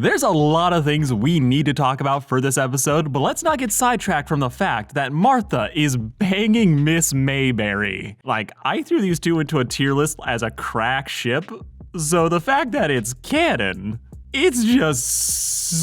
There's a lot of things we need to talk about for this episode, but let's not get sidetracked from the fact that Martha is banging Miss Mayberry. Like, I threw these two into a tier list as a crack ship, so the fact that it's canon, it's just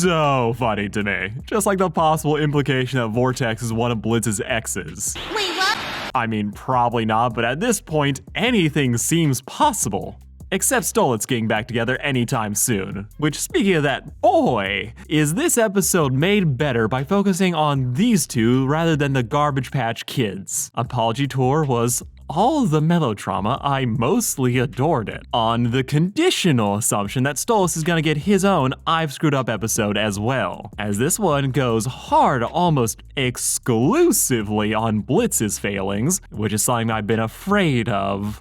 so funny to me. Just like the possible implication that Vortex is one of Blitz's exes. Wait, what? I mean, probably not, but at this point, anything seems possible. Except Stolas getting back together anytime soon. Which, speaking of that, boy, is this episode made better by focusing on these two rather than the Garbage Patch Kids. Apology Tour was all the melodrama, I mostly adored it, on the conditional assumption that Stolas is gonna get his own I've Screwed Up episode as well, as this one goes hard almost exclusively on Blitz's failings, which is something I've been afraid of.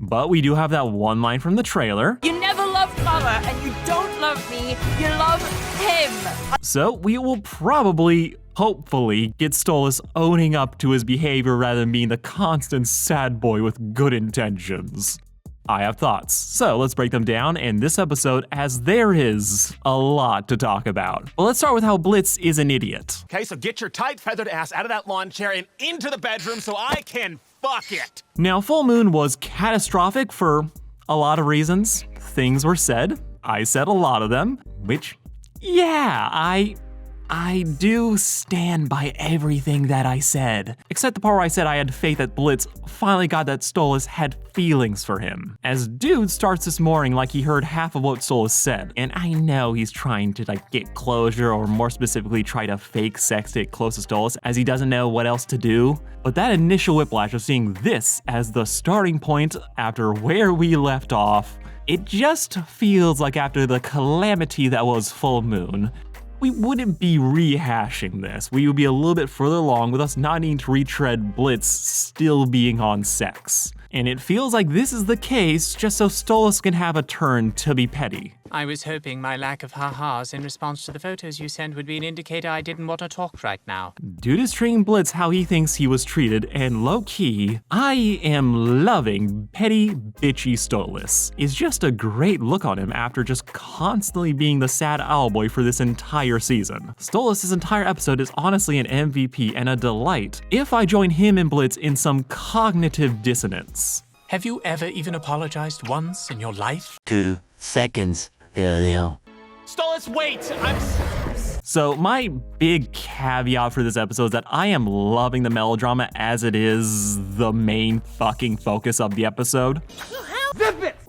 But we do have that one line from the trailer. You never loved Mother, and you don't love me, you love him. So we will probably, hopefully, get Stolas owning up to his behavior rather than being the constant sad boy with good intentions. I have thoughts, so let's break them down in this episode as there is a lot to talk about. Well, let's start with how Blitz is an idiot. Okay, so get your tight feathered ass out of that lawn chair and into the bedroom so I can fuck it. Now, Full Moon was catastrophic for a lot of reasons. Things were said. I said a lot of them, which, yeah, I do stand by everything that I said. Except the part where I said I had faith that Blitz finally got that Stolas had feelings for him. As Dude starts this morning like he heard half of what Stolas said. And I know he's trying to get closure, or more specifically try to fake sex to get close to Stolas as he doesn't know what else to do. But that initial whiplash of seeing this as the starting point after where we left off, it just feels like after the calamity that was Full Moon, we wouldn't be rehashing this. We would be a little bit further along with us not needing to retread Blitz still being on sex. And it feels like this is the case just so Stolas can have a turn to be petty. I was hoping my lack of ha-has in response to the photos you sent would be an indicator I didn't want to talk right now. Dude is treating Blitz how he thinks he was treated, and low-key, I am loving petty, bitchy Stolas. It's just a great look on him after just constantly being the sad owlboy for this entire season. Stolas' entire episode is honestly an MVP and a delight if I join him and Blitz in some cognitive dissonance. Have you ever even apologized once in your life? 2 seconds earlier. Stolas, wait! So my big caveat for this episode is that I am loving the melodrama as it is the main fucking focus of the episode.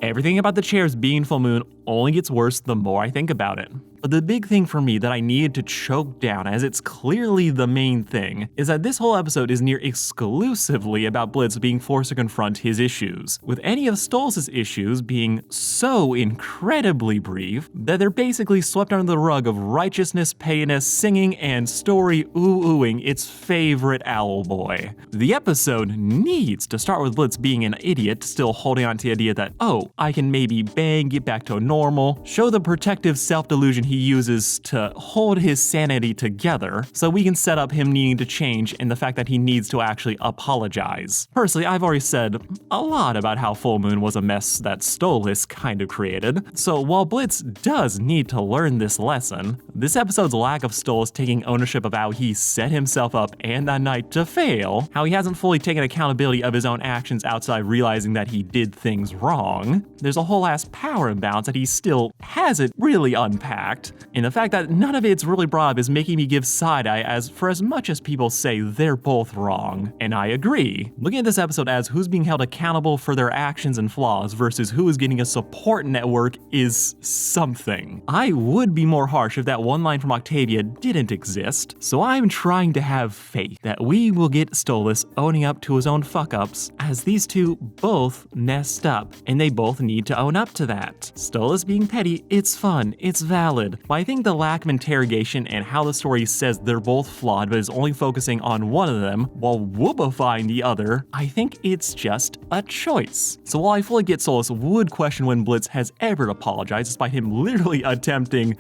Everything about the chairs being Full Moon only gets worse the more I think about it. But the big thing for me that I needed to choke down, as it's clearly the main thing, is that this whole episode is near exclusively about Blitz being forced to confront his issues, with any of Stolas' issues being so incredibly brief that they're basically swept under the rug of righteousness, pettiness, singing, and story ooh-ooing its favorite owl boy. The episode needs to start with Blitz being an idiot, still holding on to the idea that, oh, I can maybe bang, get back to normal, show the protective self-delusion he uses to hold his sanity together, so we can set up him needing to change and the fact that he needs to actually apologize. Personally, I've already said a lot about how Full Moon was a mess that Stolas kind of created, so while Blitz does need to learn this lesson, this episode's lack of Stolas taking ownership of how he set himself up and that night to fail, how he hasn't fully taken accountability of his own actions outside realizing that he did things wrong, there's a whole ass power imbalance that he still hasn't really unpacked, and the fact that none of it's really brought up is making me give side-eye, as for as much as people say they're both wrong, and I agree. Looking at this episode as who's being held accountable for their actions and flaws versus who is getting a support network is something. I would be more harsh if that one line from Octavia didn't exist, so I'm trying to have faith that we will get Stolas owning up to his own fuck-ups, as these two both messed up, and they both need to own up to that. Stolas being petty, it's fun, it's valid, but I think the lack of interrogation and how the story says they're both flawed but is only focusing on one of them while whoopifying the other, I think it's just a choice. So while I fully get Stolas would question when Blitz has ever apologized despite him literally attempting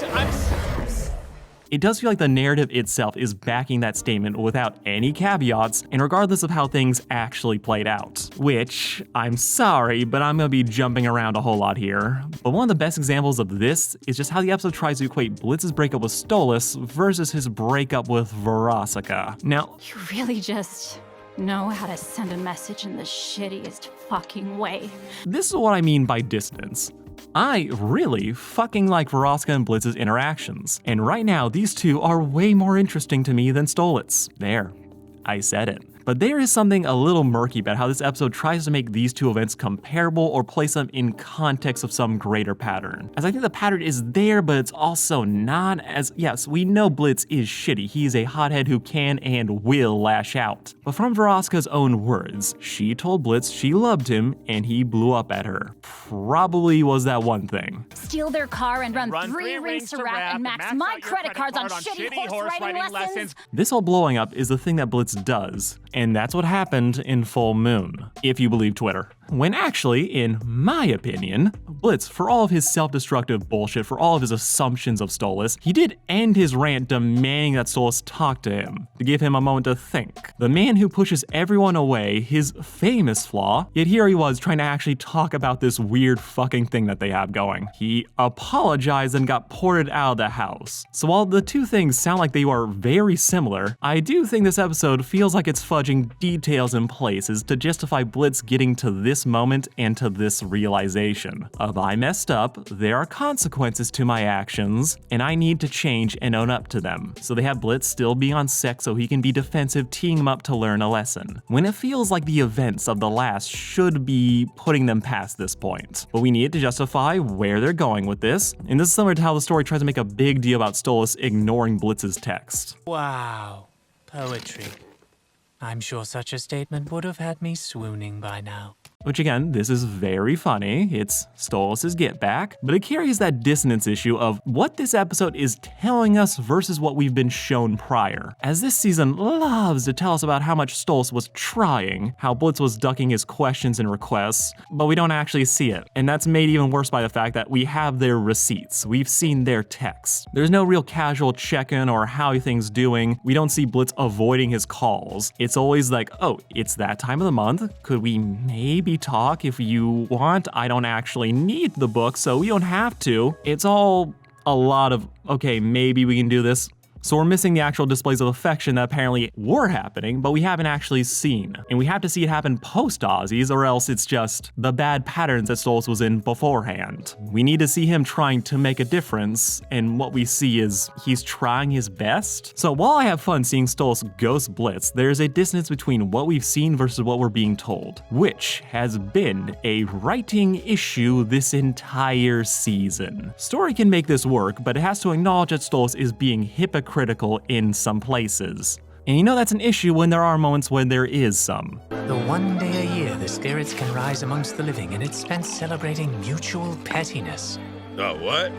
It does feel like the narrative itself is backing that statement without any caveats and regardless of how things actually played out. Which, I'm sorry, but I'm gonna be jumping around a whole lot here. But one of the best examples of this is just how the episode tries to equate Blitz's breakup with Stolas versus his breakup with Veronica. Now, You really just know how to send a message in the shittiest fucking way. this is what I mean by dissonance. I really fucking like Veronica and Blitz's interactions, and right now these two are way more interesting to me than Stolas. There, I said it. But there is something a little murky about how this episode tries to make these two events comparable or place them in context of some greater pattern. As I think the pattern is there, but it's also not, as yes, we know Blitz is shitty. He is a hothead who can and will lash out. But from Veronica's own words, she told Blitz she loved him and he blew up at her. Probably was that one thing. Steal their car and run 3 3 rings to rap and max my out your credit cards on shitty horse riding lessons. This whole blowing up is the thing that Blitz does, and that's what happened in Full Moon, if you believe Twitter. When actually, in my opinion, Blitz, for all of his self-destructive bullshit, for all of his assumptions of Stolas, he did end his rant demanding that Stolas talk to him, to give him a moment to think. The man who pushes everyone away, his famous flaw, yet here he was trying to actually talk about this weird fucking thing that they have going. He apologized and got ported out of the house. So while the two things sound like they are very similar, I do think this episode feels like it's fudging details in places to justify Blitz getting to this moment and to this realization of I messed up, there are consequences to my actions, and I need to change and own up to them. So they have Blitz still be on sec so he can be defensive, teeing him up to learn a lesson, when it feels like the events of the last should be putting them past this point. But we need to justify where they're going with this, and this is similar to how the story tries to make a big deal about Stolas ignoring Blitz's text. Wow. Poetry. I'm sure such a statement would have had me swooning by now. Which again, this is very funny, it's Stolas' get back, but it carries that dissonance issue of what this episode is telling us versus what we've been shown prior. As this season loves to tell us about how much Stolas was trying, how Blitz was ducking his questions and requests, but we don't actually see it. And that's made even worse by the fact that we have their receipts, we've seen their texts. There's no real casual check-in or how things doing, we don't see Blitz avoiding his calls. It's always like, oh, it's that time of the month, could we maybe talk if you want? I don't actually need the book, so we don't have to. It's all a lot of, okay, maybe we can do this. So we're missing the actual displays of affection that apparently were happening, but we haven't actually seen. And we have to see it happen post-Aussies, or else it's just the bad patterns that Stolas was in beforehand. We need to see him trying to make a difference, and what we see is he's trying his best. So while I have fun seeing Stolas ghost Blitz, there's a dissonance between what we've seen versus what we're being told, which has been a writing issue this entire season. Story can make this work, but it has to acknowledge that Stolas is being hypocritical in some places. And you know that's an issue when there are moments when there is some. The one day a year the spirits can rise amongst the living, and it's spent celebrating mutual pettiness. What?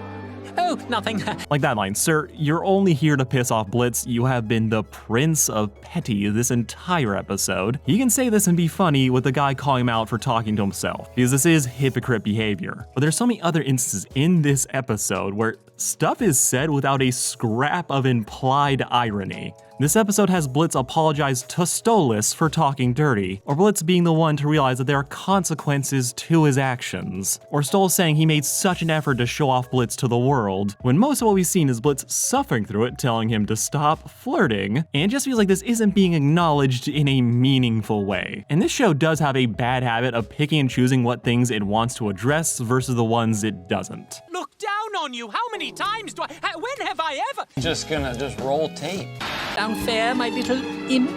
Oh, nothing. Like that line, sir, you're only here to piss off Blitz. You have been the prince of petty this entire episode. You can say this and be funny with the guy calling him out for talking to himself, because this is hypocrite behavior. But there's so many other instances in this episode where stuff is said without a scrap of implied irony. This episode has Blitz apologize to Stolas for talking dirty, or Blitz being the one to realize that there are consequences to his actions, or Stolas saying he made such an effort to show off Blitz to the world, when most of what we've seen is Blitz suffering through it, telling him to stop flirting, and it just feels like this isn't being acknowledged in a meaningful way. And this show does have a bad habit of picking and choosing what things it wants to address versus the ones it doesn't. Look down on you. How many times do I... When have I ever... Just gonna roll tape. Unfair, my little imp.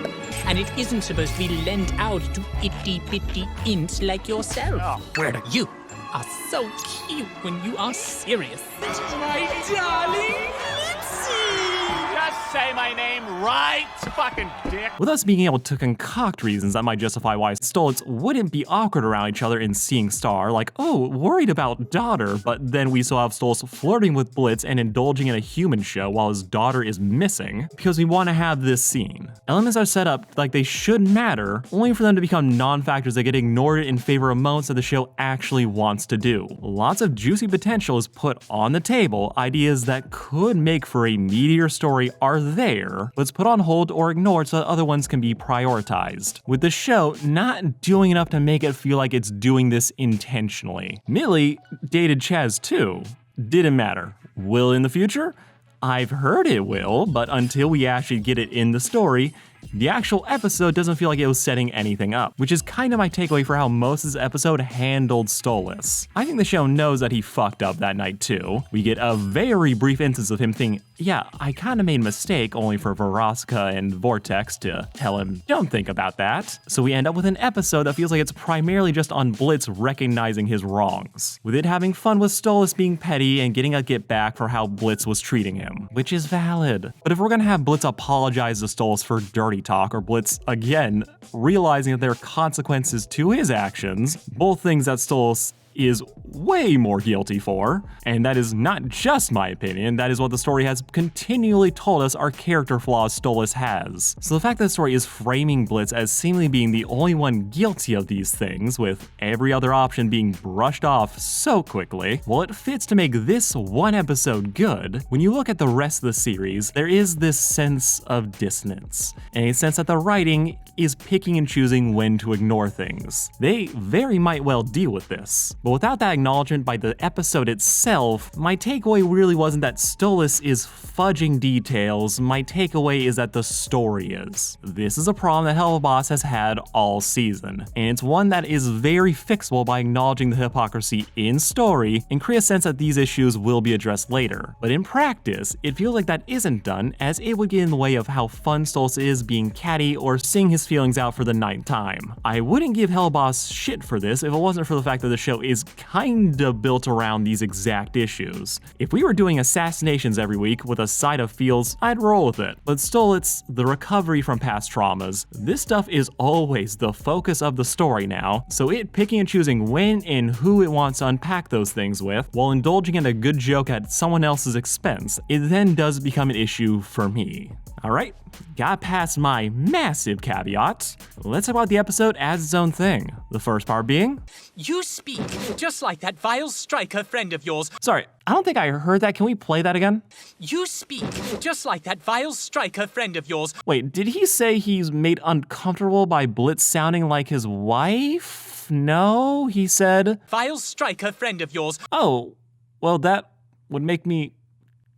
And it isn't supposed to be lent out to itty-bitty imps like yourself. Where you are so cute when you are serious. My darling Blitzy! Just say my name right, fucking dick. With us being able to concoct reasons that might justify why Stolas wouldn't be awkward around each other in Seeing Star, like, oh, worried about daughter, but then we still have Stolas flirting with Blitz and indulging in a human show while his daughter is missing, because we want to have this scene. Elements are set up like they should matter, only for them to become non-factors that get ignored in favor of moments that the show actually wants to do. Lots of juicy potential is put on the table, ideas that could make for a meatier story are there, but it's put on hold or ignored so that other ones can be prioritized, with the show not doing enough to make it feel like it's doing this intentionally. Millie dated Chaz too. Didn't matter. Will in the future? I've heard it will, but until we actually get it in the story, the actual episode doesn't feel like it was setting anything up, which is kind of my takeaway for how most of this episode handled Stolas. I think the show knows that he fucked up that night too. We get a very brief instance of him thinking, yeah, I kind of made a mistake, only for Veroska and Vortex to tell him, don't think about that. So we end up with an episode that feels like it's primarily just on Blitz recognizing his wrongs, with it having fun with Stolas being petty and getting a get back for how Blitz was treating him, which is valid. But if we're gonna have Blitz apologize to Stolas for dirty talk, or Blitz, again, realizing that there are consequences to his actions, both things that Stolas is way more guilty for, and that is not just my opinion, that is what the story has continually told us are character flaws Stolas has. So the fact that the story is framing Blitz as seemingly being the only one guilty of these things, with every other option being brushed off so quickly, well, it fits to make this one episode good. When you look at the rest of the series, there is this sense of dissonance, and a sense that the writing is picking and choosing when to ignore things. They very might well deal with this. But without that acknowledgement by the episode itself, my takeaway really wasn't that Stolas is fudging details, my takeaway is that the story is. This is a problem that Helluva Boss has had all season, and it's one that is very fixable by acknowledging the hypocrisy in story and create a sense that these issues will be addressed later. But in practice, it feels like that isn't done, as it would get in the way of how fun Stolas is being catty or seeing his feelings out for the ninth time. I wouldn't give Helluva Boss shit for this if it wasn't for the fact that the show is kinda built around these exact issues. If we were doing assassinations every week with a side of feels, I'd roll with it. But still, it's the recovery from past traumas. This stuff is always the focus of the story now, so it picking and choosing when and who it wants to unpack those things with, while indulging in a good joke at someone else's expense, it then does become an issue for me. Alright, got past my massive caveat. Let's talk about the episode as its own thing. The first part being, You speak just like that vile striker friend of yours. sorry, I don't think I heard that. Can we play that again? You speak just like that vile striker friend of yours. Wait, did he say he's made uncomfortable by Blitz sounding like his wife? No, he said, Vile striker friend of yours. oh, well, that would make me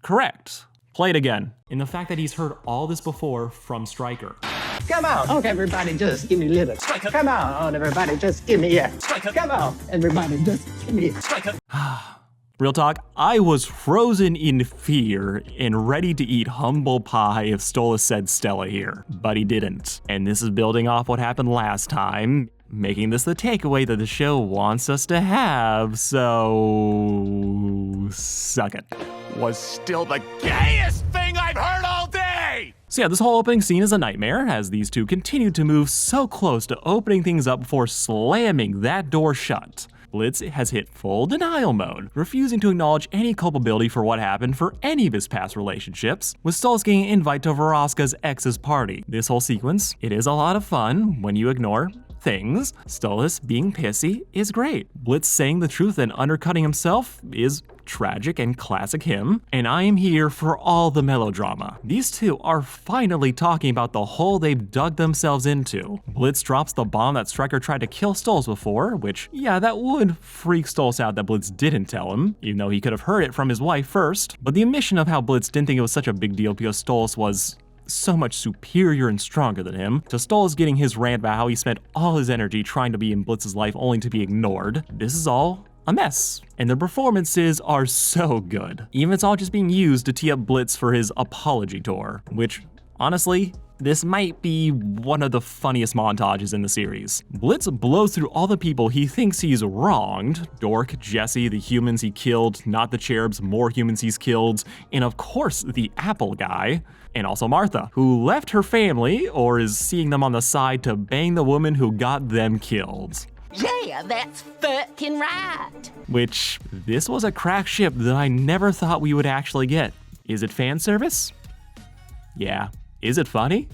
correct. Play it again. In the fact that he's heard all this before from Stryker. Come on, oh, everybody, just give me a little. Striker. Come on, everybody, just give me a. Striker. Come on, everybody, just give me a. Striker. Real talk, I was frozen in fear and ready to eat humble pie if Stolas said Stella here, but he didn't. And this is building off what happened last time, making this the takeaway that the show wants us to have, so suck it. Was still the gayest thing I've heard all day! So yeah, this whole opening scene is a nightmare as these two continue to move so close to opening things up before slamming that door shut. Blitz has hit full denial mode, refusing to acknowledge any culpability for what happened for any of his past relationships, with Stolas getting an invite to Veroska's ex's party. This whole sequence, it is a lot of fun when you ignore things. Stolas being pissy is great. Blitz saying the truth and undercutting himself is tragic and classic him, and I am here for all the melodrama. These two are finally talking about the hole they've dug themselves into. Blitz drops the bomb that Stryker tried to kill Stolas before, which, yeah, that would freak Stolas out that Blitz didn't tell him, even though he could have heard it from his wife first. But the admission of how Blitz didn't think it was such a big deal because Stolas was so much superior and stronger than him, to Stolas getting his rant about how he spent all his energy trying to be in Blitz's life only to be ignored. This is all a mess, and the performances are so good. Even it's all just being used to tee up Blitz for his apology tour, which honestly this might be one of the funniest montages in the series. Blitz blows through all the people he thinks he's wronged. Dork, Jesse, the humans he killed, not the cherubs, more humans he's killed, and of course the apple guy. And also Martha, who left her family, or is seeing them on the side to bang the woman who got them killed. Yeah, that's fucking right. Which, this was a crack ship that I never thought we would actually get. Is it fan service? Yeah. Is it funny?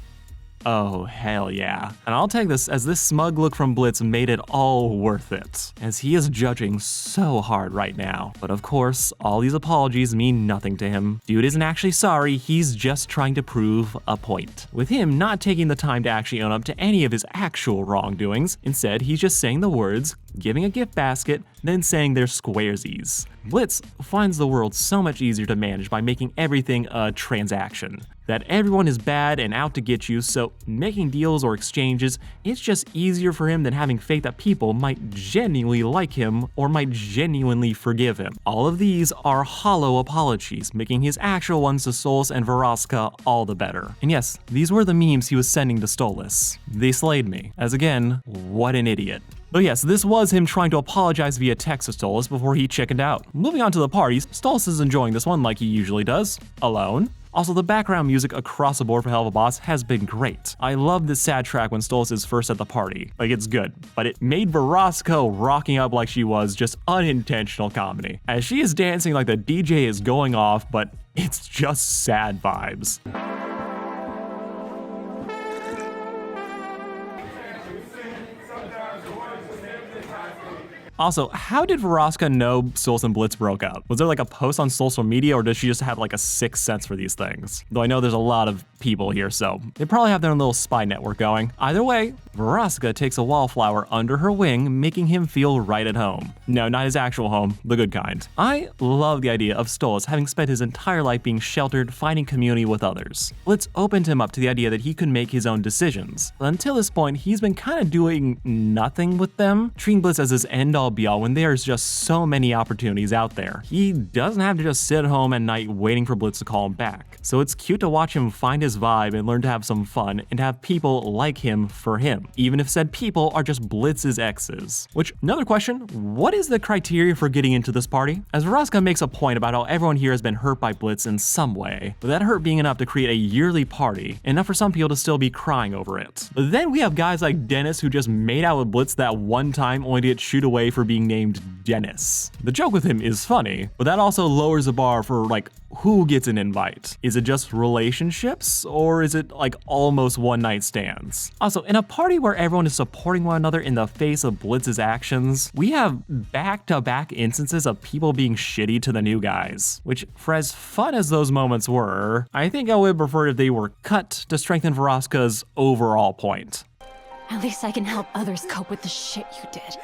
Oh, hell yeah. And I'll take this as this smug look from Blitz made it all worth it, as he is judging so hard right now. But of course, all these apologies mean nothing to him. Dude isn't actually sorry, he's just trying to prove a point. With him not taking the time to actually own up to any of his actual wrongdoings, instead he's just saying the words, giving a gift basket, then saying they're squaresies. Blitz finds the world so much easier to manage by making everything a transaction. That everyone is bad and out to get you, so making deals or exchanges, it's just easier for him than having faith that people might genuinely like him or might genuinely forgive him. All of these are hollow apologies, making his actual ones to Stolas and Vraska all the better. And yes, these were the memes he was sending to Stolas. They slayed me, as again, what an idiot. But yes, this was him trying to apologize via text to Stolas before he chickened out. Moving on to the parties, Stolas is enjoying this one like he usually does, alone. Also, the background music across the board for Hell of a Boss has been great. I love this sad track when Stolas is first at the party. Like, it's good, but it made Vraska rocking up like she was just unintentional comedy. As she is dancing like the DJ is going off, but it's just sad vibes. Also, how did Vraska know Stolas and Blitz broke up? Was there like a post on social media, or does she just have like a sixth sense for these things? Though I know there's a lot of people here, so they probably have their own little spy network going. Either way, Vraska takes a wallflower under her wing, making him feel right at home. No, not his actual home, the good kind. I love the idea of Stolas having spent his entire life being sheltered, finding community with others. Blitz opened him up to the idea that he could make his own decisions. But until this point, he's been kind of doing nothing with them, treating Blitz as his end-all be-all when there's just so many opportunities out there. He doesn't have to just sit at home at night waiting for Blitz to call him back. So it's cute to watch him find his vibe and learn to have some fun and have people like him for him, even if said people are just Blitz's exes. Which, another question, what is the criteria for getting into this party? As Vraska makes a point about how everyone here has been hurt by Blitz in some way, with that hurt being enough to create a yearly party, enough for some people to still be crying over it. But then we have guys like Dennis who just made out with Blitz that one time only to get shooed away for being named Dennis. The joke with him is funny, but that also lowers the bar for like who gets an invite. Is it just relationships, or is it like almost one-night stands? Also, in a party where everyone is supporting one another in the face of Blitz's actions, we have back-to-back instances of people being shitty to the new guys, which, for as fun as those moments were, I think I would prefer if they were cut to strengthen Vraska's overall point. At least I can help others cope with the shit you did.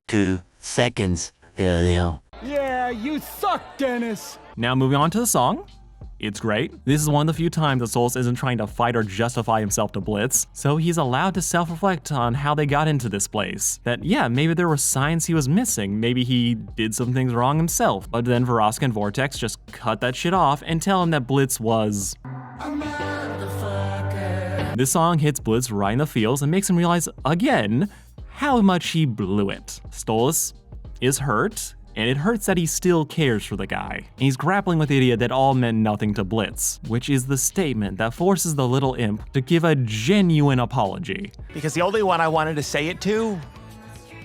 2 seconds earlier. Yeah, you suck, Dennis! Now moving on to the song. It's great. This is one of the few times that Stolas isn't trying to fight or justify himself to Blitz, so he's allowed to self-reflect on how they got into this place. That, yeah, maybe there were signs he was missing, maybe he did some things wrong himself, but then Vraska and Vortex just cut that shit off and tell him that Blitz was a motherfucker. This song hits Blitz right in the feels and makes him realize, again, how much he blew it. Stolas is hurt, and it hurts that he still cares for the guy. And he's grappling with the idea that all meant nothing to Blitz, which is the statement that forces the little imp to give a genuine apology. Because the only one I wanted to say it to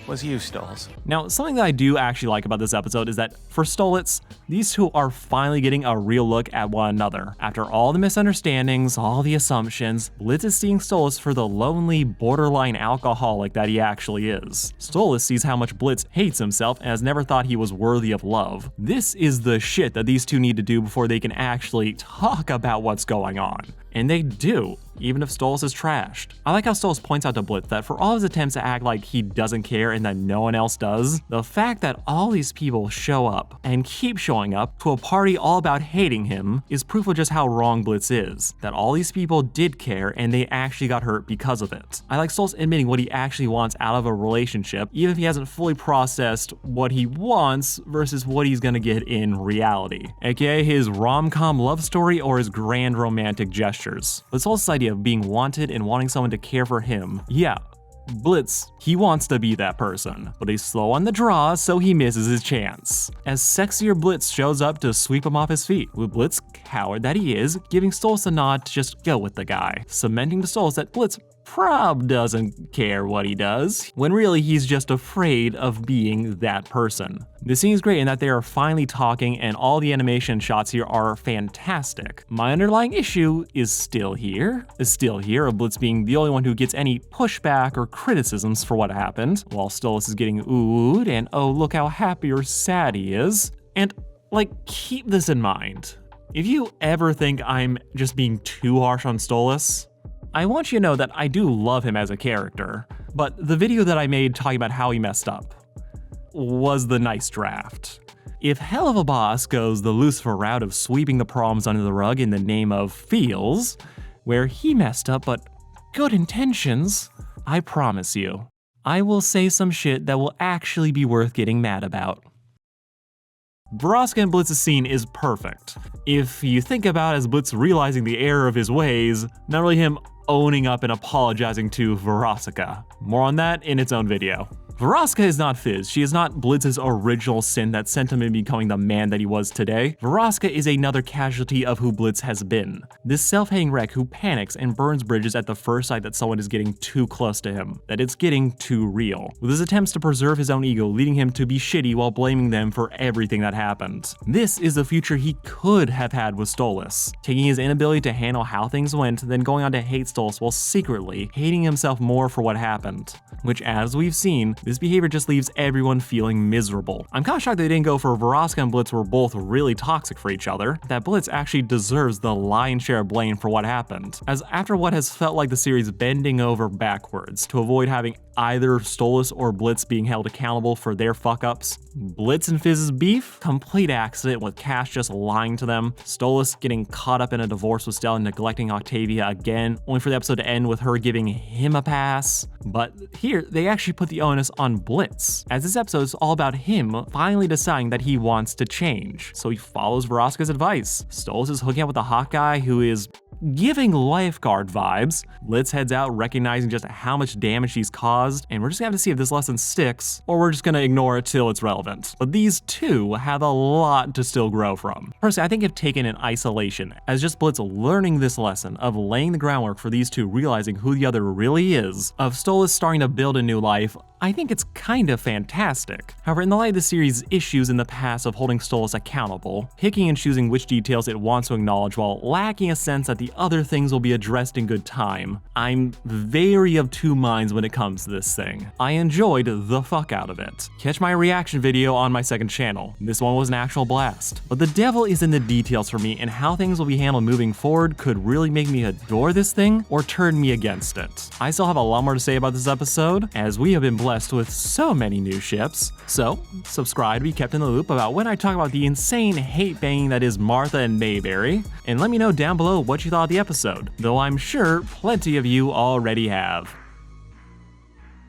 was you, Stolas. Now, something that I do actually like about this episode is that for Stolas, these two are finally getting a real look at one another. After all the misunderstandings, all the assumptions, Blitz is seeing Stolas for the lonely, borderline alcoholic that he actually is. Stolas sees how much Blitz hates himself and has never thought he was worthy of love. This is the shit that these two need to do before they can actually talk about what's going on. And they do, even if Stolas is trashed. I like how Stolas points out to Blitz that for all his attempts to act like he doesn't care and that no one else does, the fact that all these people show up and keep showing up to a party all about hating him is proof of just how wrong Blitz is. That all these people did care and they actually got hurt because of it. I like Stolas admitting what he actually wants out of a relationship, even if he hasn't fully processed what he wants versus what he's gonna get in reality. AKA his rom-com love story or his grand romantic gesture. But Stolas' idea idea of being wanted and wanting someone to care for him. Yeah, Blitz, he wants to be that person, but he's slow on the draw, so he misses his chance. As sexier Blitz shows up to sweep him off his feet, with Blitz, coward that he is, giving Stolas a nod to just go with the guy, cementing to Stolas that Blitz prob doesn't care what he does, when really he's just afraid of being that person. The scene is great in that they are finally talking and all the animation shots here are fantastic. My underlying issue is still here of Blitz being the only one who gets any pushback or criticisms for what happened, while Stolas is getting oohed and oh look how happy or sad he is. And like, keep this in mind. If you ever think I'm just being too harsh on Stolas, I want you to know that I do love him as a character, but the video that I made talking about how he messed up was the nice draft. If Hell of a Boss goes the Lucifer route of sweeping the problems under the rug in the name of feels, where he messed up but good intentions, I promise you, I will say some shit that will actually be worth getting mad about. Vraska and Blitz's scene is perfect. If you think about it as Blitz realizing the error of his ways, not really him owning up and apologizing to Vraska. More on that in its own video. Vraska is not Fizz. She is not Blitz's original sin that sent him into becoming the man that he was today. Vraska is another casualty of who Blitz has been. This self-hating wreck who panics and burns bridges at the first sight that someone is getting too close to him, that it's getting too real. With his attempts to preserve his own ego leading him to be shitty while blaming them for everything that happened. This is the future he could have had with Stolas, taking his inability to handle how things went, then going on to hate Stolas while secretly hating himself more for what happened. Which, as we've seen, this behavior just leaves everyone feeling miserable. I'm kinda shocked they didn't go for Vraska and Blitz were both really toxic for each other, that Blitz actually deserves the lion's share of blame for what happened, as after what has felt like the series bending over backwards to avoid having either Stolas or Blitz being held accountable for their fuck-ups. Blitz and Fizz's beef? Complete accident with Cash just lying to them. Stolas getting caught up in a divorce with Stella and neglecting Octavia again, only for the episode to end with her giving him a pass. But here, they actually put the onus on Blitz, as this episode is all about him finally deciding that he wants to change. So he follows Vraska's advice. Stolas is hooking up with a hot guy who is giving lifeguard vibes. Blitz heads out recognizing just how much damage he's caused, and we're just gonna have to see if this lesson sticks, or we're just gonna ignore it till it's relevant. But these two have a lot to still grow from. Personally, I think if taken in isolation, as just Blitz learning this lesson of laying the groundwork for these two realizing who the other really is, of Stolas starting to build a new life, I think it's kind of fantastic. However, in the light of the series' issues in the past of holding Stolas accountable, picking and choosing which details it wants to acknowledge while lacking a sense that the other things will be addressed in good time, I'm very of two minds when it comes to this thing. I enjoyed the fuck out of it. Catch my reaction video on my second channel. This one was an actual blast. But the devil is in the details for me, and how things will be handled moving forward could really make me adore this thing or turn me against it. I still have a lot more to say about this episode, as we have been blessed with so many new ships. So, subscribe to be kept in the loop about when I talk about the insane hate banging that is Martha and Mayberry, and let me know down below what you thought of the episode, though I'm sure plenty of you already have.